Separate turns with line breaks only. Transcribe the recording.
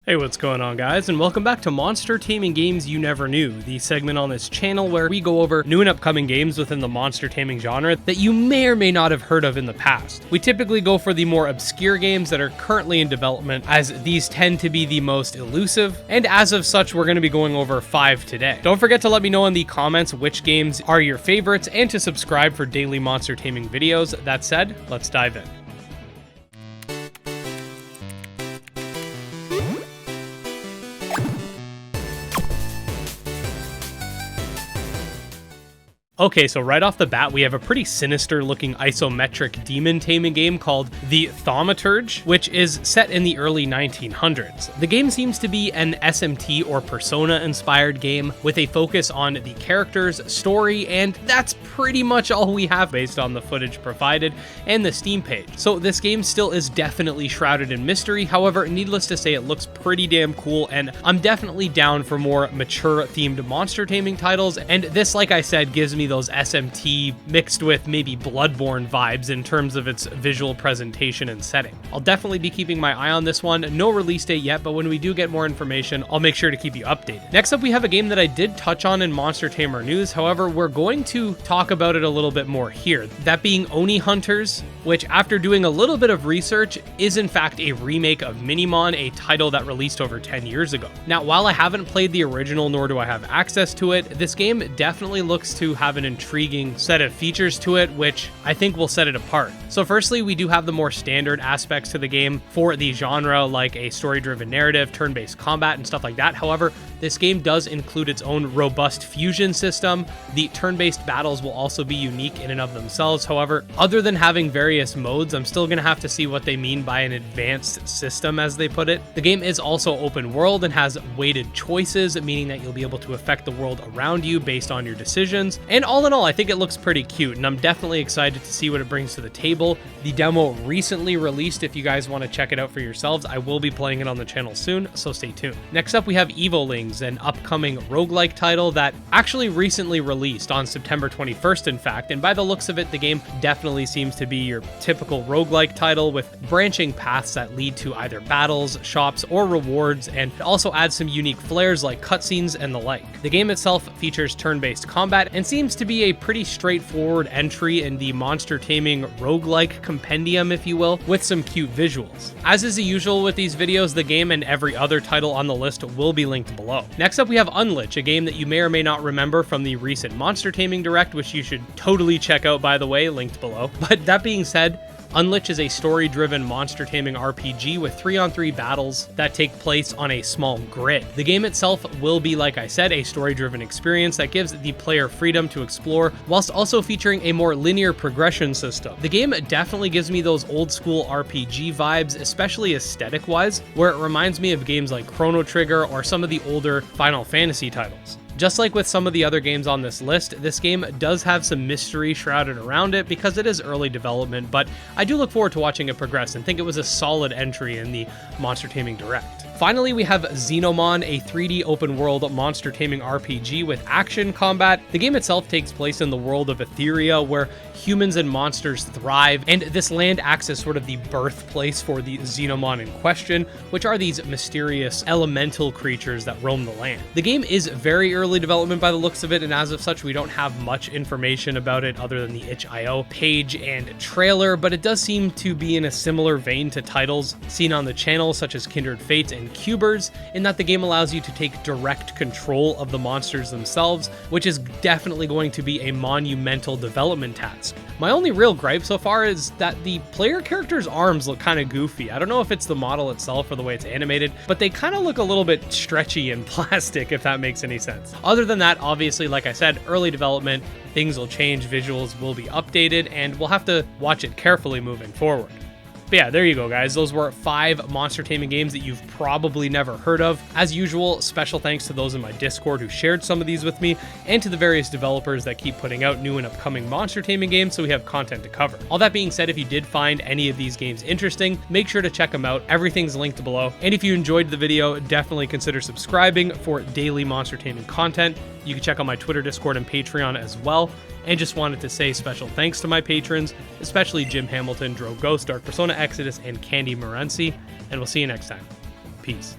Hey, what's going on, guys, and welcome back to Monster Taming Games You Never Knew, the segment on this channel where we go over new and upcoming games within the monster taming genre that you may or may not have heard of in the past. We typically go for the more obscure games that are currently in development, as these tend to be the most elusive, and as of such, we're going to be going over 5 today. Don't forget to let me know in the comments which games are your favorites, and to subscribe for daily monster taming videos. That said, let's dive in. Okay, so right off the bat, we have a pretty sinister looking isometric demon taming game called the Thaumaturge, which is set in the early 1900s. The game seems to be an SMT or Persona inspired game with a focus on the characters, story, and that's pretty much all we have based on the footage provided and the Steam page. So this game still is definitely shrouded in mystery. However, needless to say, it looks pretty damn cool, and I'm definitely down for more mature themed monster taming titles. And this, like I said, gives me those SMT mixed with maybe Bloodborne vibes in terms of its visual presentation and setting. I'll definitely be keeping my eye on this one. No release date yet, but when we do get more information, I'll make sure to keep you updated. Next up, we have a game that I did touch on in Monster Tamer News. However, we're going to talk about it a little bit more here. That being Oni Hunters, which, after doing a little bit of research, is in fact a remake of Xenomon, a title that released over 10 years ago. Now, while I haven't played the original, nor do I have access to it, this game definitely looks to have an intriguing set of features to it, which I think will set it apart. So firstly, we do have the more standard aspects to the game for the genre, like a story-driven narrative, turn-based combat, and stuff like that. However, this game does include its own robust fusion system. The turn-based battles will also be unique in and of themselves. However, other than having various modes, I'm still going to have to see what they mean by an advanced system, as they put it. The game is also open world and has weighted choices, meaning that you'll be able to affect the world around you based on your decisions. And all in all, I think it looks pretty cute, and I'm definitely excited to see what it brings to the table. The demo recently released. If you guys want to check it out for yourselves, I will be playing it on the channel soon, so stay tuned. Next up, we have Evolings, an upcoming roguelike title that actually recently released on September 21st, in fact, and by the looks of it, the game definitely seems to be your typical roguelike title with branching paths that lead to either battles, shops, or rewards, and it also adds some unique flares like cutscenes and the like. The game itself features turn-based combat and seems to be a pretty straightforward entry in the monster taming roguelike compendium, if you will, with some cute visuals. As is the usual with these videos, the game and every other title on the list will be linked below. Next up, we have Unlich, a game that you may or may not remember from the recent Monster Taming Direct, which you should totally check out, by the way, linked below. But that being said, Unlich is a story-driven monster taming RPG with 3-on-3 battles that take place on a small grid. The game itself will be, like I said, a story-driven experience that gives the player freedom to explore, whilst also featuring a more linear progression system. The game definitely gives me those old-school RPG vibes, especially aesthetic-wise, where it reminds me of games like Chrono Trigger or some of the older Final Fantasy titles. Just like with some of the other games on this list, this game does have some mystery shrouded around it because it is early development, but I do look forward to watching it progress and think it was a solid entry in the Monster Taming Direct. Finally, we have Xenomon, a 3D open-world monster taming RPG with action combat. The game itself takes place in the world of Etheria, where humans and monsters thrive, and this land acts as sort of the birthplace for the Xenomon in question, which are these mysterious elemental creatures that roam the land. The game is very early development by the looks of it, and as of such, we don't have much information about it other than the itch.io page and trailer, but it does seem to be in a similar vein to titles seen on the channel, such as Kindred Fates and Cubers, in that the game allows you to take direct control of the monsters themselves, which is definitely going to be a monumental development task. My only real gripe so far is that the player character's arms look kind of goofy. I don't know if it's the model itself or the way it's animated, but they kind of look a little bit stretchy and plastic, if that makes any sense. Other than that, obviously, like I said, early development, things will change, visuals will be updated, and we'll have to watch it carefully moving forward. But yeah, there you go, guys. Those were 5 monster taming games that you've probably never heard of. As usual, special thanks to those in my Discord who shared some of these with me, and to the various developers that keep putting out new and upcoming monster taming games so we have content to cover. All that being said, if you did find any of these games interesting, make sure to check them out. Everything's linked below. And if you enjoyed the video, definitely consider subscribing for daily monster taming content. You can check out my Twitter, Discord, and Patreon as well. And just wanted to say special thanks to my patrons, especially Jim Hamilton, Dro Ghost, Dark Persona Exodus, and Candy Morency. And we'll see you next time. Peace.